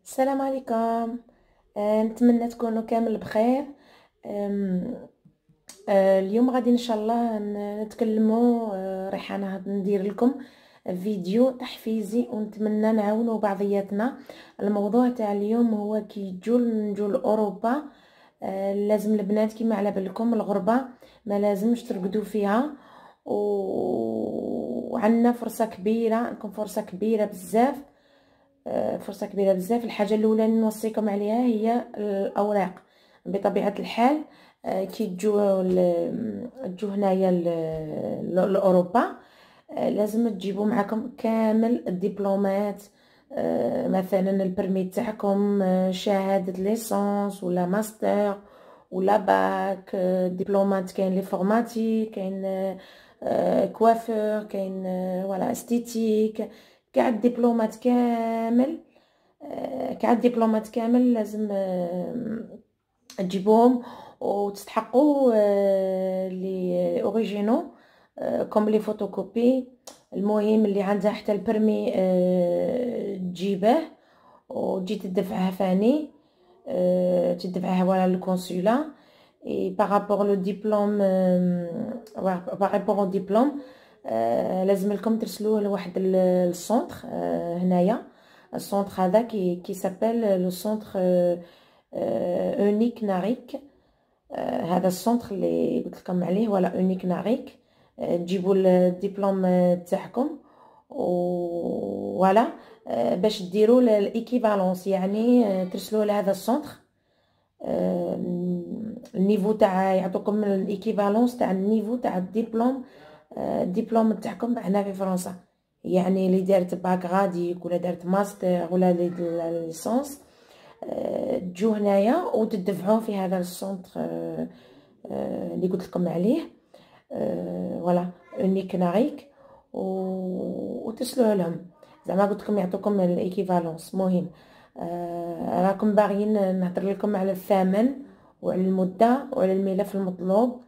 السلام عليكم. نتمنى تكونوا كامل بخير. اليوم غادي ان شاء الله نتكلموا. ريحانه ندير لكم فيديو تحفيزي ونتمنى نعاونوا بعضياتنا. الموضوع تاع اليوم هو كي نجو لاوروبا. لازم البنات كيما على بالكم الغربه ما لازمش ترقدوا فيها، وعندنا فرصه كبيره، نكون فرصه كبيره بزاف. فرصة كبيرة بزاف. الحاجة الأولى اللي نوصيكم عليها هي الأوراق. بطبيعة الحال كي تجو هنايا لأوروبا، لازم تجيبوا معكم كامل الدبلومات. مثلا البرمي تاعكم، شهادة ليسانس ولا ماستر ولا باك. دبلومات كاين لي فورماتيك، كاين كوافور، كاين ولا استيتيك. كاع الدبلومات كامل، كاع الدبلومات كامل لازم تجيبوهم وتستحقوا لي اوريجينو كوم لي فوتوكوبي. المهم اللي عندها حتى البرمي تجيبه وتجي تدفعه فاني، تدفعه ولا الكونسولا. اي بارابور لو ديبلوم، بارابور او ديبلوم لازم لكم ترسلوه لواحد السونتر هنايا. السونتر هذا كي سابيل لو سونتر اونيك ناريك. هذا السونتر اللي قلت لكم عليه ولا اونيك ناريك. تجيبوا الدبلوم تاعكم ولا باش ديروا الايكيفالونس، يعني ترسلوه لهذا السونتر. النيفو تاع يعطوكم الايكيفالونس تاع النيفو تاع الدبلوم. الدبلوم تاعكم هنا في فرنسا، يعني اللي دارت باك غاديك ولا دارت ماستر ولا ليسونس، تجو هنايا وتدفعوه في هذا السونتر اللي قلت لكم عليه. فوالا اونيك ناريك وتسلوه لهم. زعما قلت لكم يعطوكم الايكيفالونس. مهم راكم باغيين نهضر لكم على الثمن وعلى المده وعلى الملف المطلوب.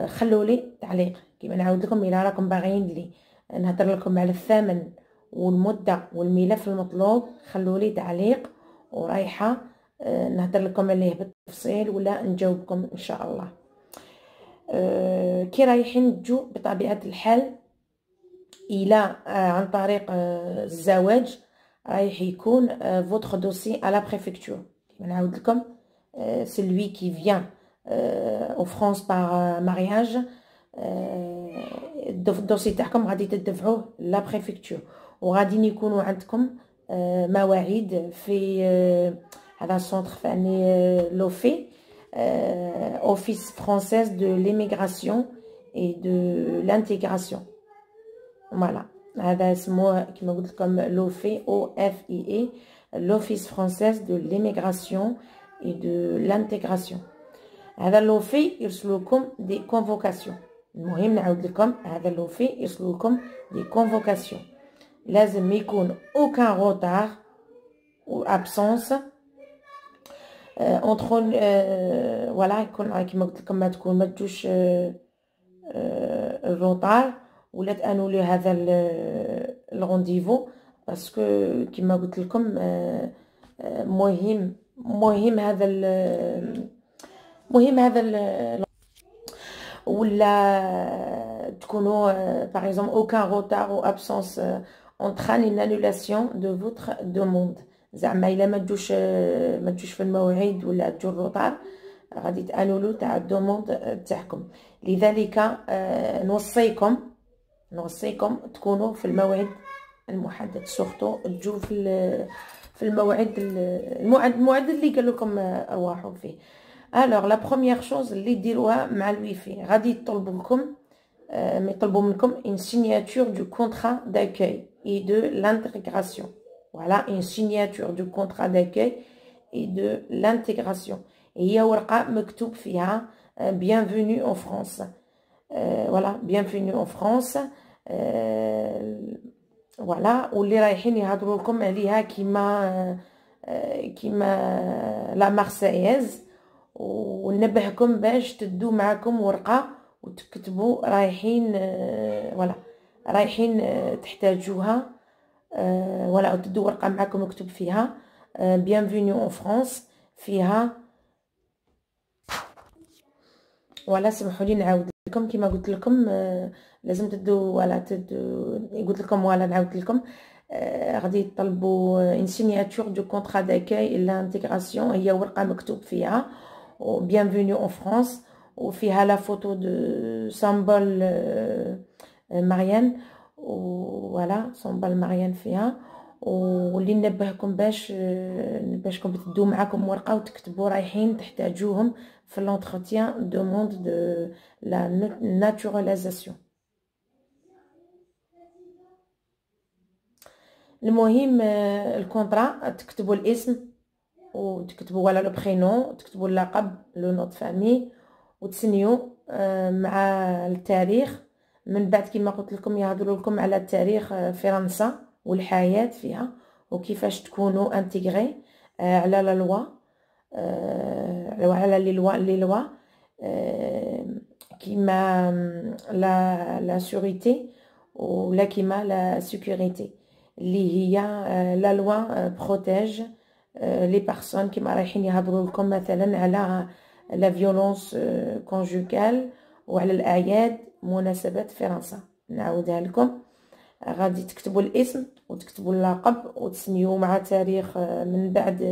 خلوا لي تعليق كيما نعاود لكم الا راكم باغيين لي نهضر لكم على الثمن والمده والملف المطلوب. خلوا لي تعليق ورايحه نهضر لكم عليه بالتفصيل ولا نجاوبكم ان شاء الله. كي رايحين تجو بطبيعه الحال الى عن طريق الزواج، رايح يكون votre dossier à la préfecture. كيما نعاود لكم celui qui vient en France par mariage، الدوسي تاعكم غادي تدفعوه لا بريفكتور، وغادي يكونوا عندكم مواعيد في هذا السونتر فاني لوفي، Office française de l'immigration et de l'intégration. فوالا هذا اسمه كما قلت لكم لوفي او اف اي اي، l'Office française de l'immigration et de l'intégration. هذا اللوفي يرسلوا لكم دي كونفوكاسيون. المهم نعاود لكم هذا اللوفي يرسلوا لكم دي كونفوكاسيون. لازم يكون اوكان روتار او ابسونس اونتر فوالا. يكون كيما قلت لكم ما تجوش الروتار ولا تانولي هذا الرونديفو، باسكو كيما قلت لكم مهم هذا ولا تكونوا par exemple aucun retard ou absence entraîne une annulation de votre demande. زعما الا ما تجوش في الموعد ولا تجو الروطار غادي تانولو تاع الدوموند تاعكم. لذلك نوصيكم تكونوا في الموعد المحدد، سورتو تجو في الموعد اللي قال لكم ارواحوا فيه. Alors la première chose اللي ديروها مع الويفي غادي يطلبوا منكم une signature du contrat d'accueil et de l'intégration. Voilà, une signature du contrat d'accueil et de l'intégration. هي ورقة مكتوب فيها bienvenue en France. Voilà, bienvenue en France. Voilà, واللي رايحين يهضروا لكم عليها كيما لا مارسياز. وننبهكم باش تدو معكم ورقه وتكتبوا رايحين ولا رايحين تحتاجوها، ولا تدو ورقه معكم مكتوب فيها bienvenue en France. فيها ولا سمحوا لي نعاود لكم كما قلت لكم، لازم تدو ولا قلت لكم ولا نعاود لكم. غادي يطلبوا ان سيناتور دو كونطرا داكاي الا انتغراسيون، هي ورقه مكتوب فيها bienvenue en France، وفيها لا فوتو دو سامبل مريان، ولا سامبل مريان فيها. واللي ننبهكم باش تدو معاكم ورقه وتكتبوا رايحين تحتاجوهم في l'entretien demande de la naturalisation. المهم الكونطرا تكتبوا الاسم وتكتبوا ولا لو برينون، تكتبوا اللقب لو نوت فامي، وتسنيو مع التاريخ. من بعد كما قلت لكم يهضروا لكم على التاريخ فرنسا والحياة فيها وكيفاش تكونوا انتغري على لا لوا، على لي لوا كيما لا سوريتي ولا كيما لا سيكوريتي اللي هي لا لوا بروتيج لي بيرسون. كيما رايحين يهضروا لكم مثلا على لا فيولونس كونجوغال وعلى الاعياد مناسبات فرنسا. نعاودها لكم، غادي تكتبوا الاسم وتكتبوا اللقب وتسنيو مع تاريخ، من بعد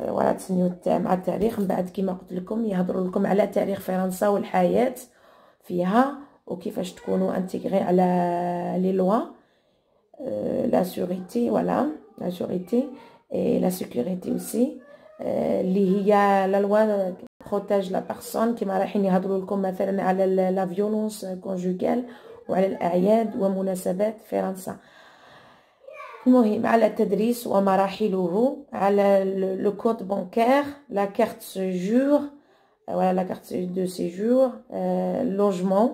ولا تسنيو مع التاريخ. من بعد كما قلت لكم يهضروا لكم على تاريخ فرنسا والحياة فيها وكيفاش تكونوا انتغري على لي لوا لا سوريتي ولا لا سوريتي et la sécurité aussi اللي هي لا لوا بروتيج لا بيرسون. كيما رايحين يهضروا لكم مثلا على لا فيولونس كونجوغال وعلى الاعياد ومناسبات فرنسا. المهم على التدريس ومراحله، على لو كود بانكير، لا كارت سيجور ولا لا كارت دو سيجور، لوجمون،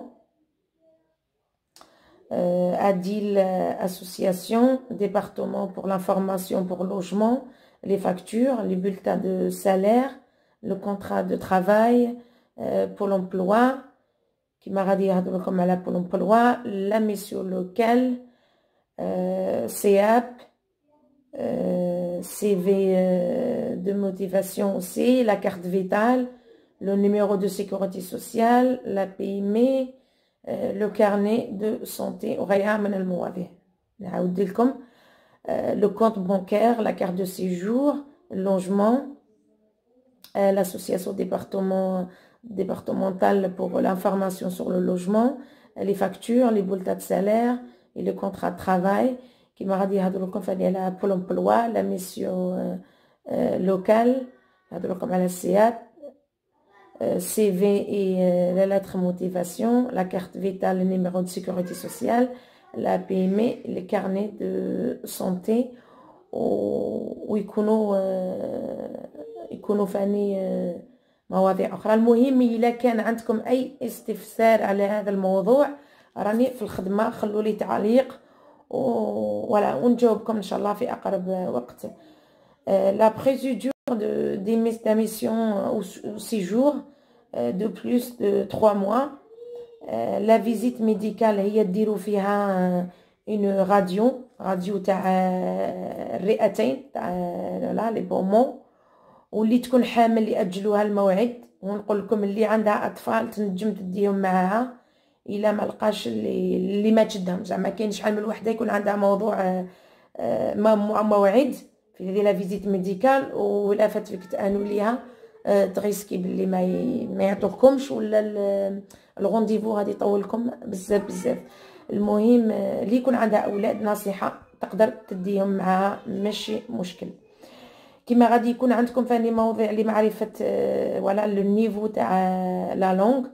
ADIL association, département pour l'information pour logement, les factures, les bulletins de salaire, le contrat de travail, Pôle emploi, qui m'a dit comme à la Pôle emploi, la mission locale, CAP, CV de motivation aussi, la carte vitale, le numéro de sécurité sociale, la PME, le carnet de santé وغيرها من المواضيع. نعاود لكم le compte bancaire, la carte de séjour, le logement, l'association départementale pour l'information sur le logement, les factures, les bulletins de salaire et le contrat de travail. qui m'a dit هذا لكم فاني على Pôle emploi, la mission locale هذا لكم على السياد، CV et la lettre motivation, la carte vitale, le numéro de sécurité sociale, la PME, le carnet de santé ويكونوا فاني مواضيع أخرى. المهم إلا كان عندكم أي استفسار على هذا الموضوع راني في الخدمة، خلوا لي تعليق ونجاوبكم إن شاء الله في أقرب وقت. La procédure d'émission au séjour de plus de 3 mois. La visite médicale هي ديروا فيها une راديو تاع الرئتين تاع لي بومون، واللي تكون حامل يأجلوها الموعد. ونقول لكم اللي عندها اطفال تنجم تديهم معاها الا ما لقاش اللي ما تشدهم. زعما كاين شحال من وحده يكون عندها موضوع موعد في هذه لا فيزيت ميديكال ولا فات فيك تانوليها، تغيسكي باللي ما يعطوكمش ولا الغونديفو غادي يطول لكم بزاف. المهم اللي يكون عندها اولاد نصيحه تقدر تديهم معاها ماشي مشكل. كما غادي يكون عندكم فاني مواضيع لمعرفه ولا لو نيفو تاع لا لونغ،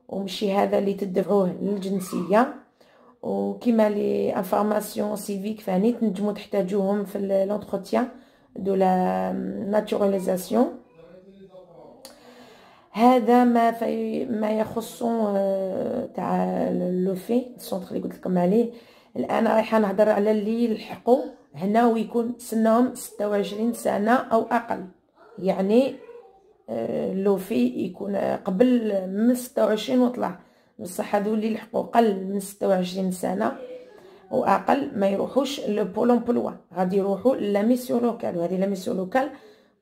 ومشي هذا اللي تدفعوه للجنسيه. وكما لي انفورماسيون سيفيك فاني تنجموا تحتاجوهم في لونتروتيان دو لا ناتوراليزاسيون. هذا ما يخص تاع لو في السونتر اللي قلت لكم عليه. الان رايحه نهضر على اللي يلحقوا هنا ويكون سنهم 26 سنه او اقل، يعني لو في يكون قبل من 26 وطلع. بصح هذو اللي لحقوا قل من 26 سنه واقل ما يروحوش لبول امبلوا، غادي يروحوا لا ميسيون لوكال. وهذه لا ميسيون لوكال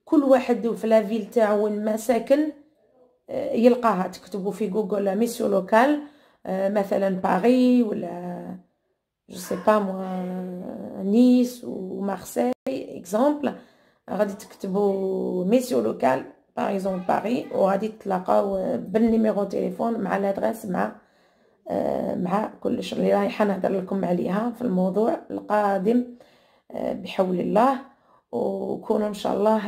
كل واحد في لا فيل تاعو وين ما ساكن يلقاها. تكتبوا في جوجل لا ميسيون لوكال مثلا باريس ولا جو سي با موا نيس ومارسيل اكزومبل، غادي تكتبوا ميسيون لوكال باغ اكزومبل باريس، وغادي تلاقاو بالنيميرو تليفون مع لادريس مع كلش اللي رايحه نهضر لكم عليها في الموضوع القادم بحول الله. وكونوا ان شاء الله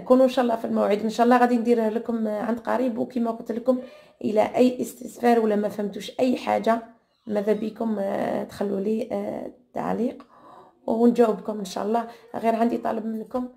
كونوا ان شاء الله في الموعد ان شاء الله غادي نديره لكم عند قريب. وكما قلت لكم الى اي استفسار ولا ما فهمتوش اي حاجه ماذا بكم تخلوا لي تعليق ونجاوبكم ان شاء الله. غير عندي طلب منكم،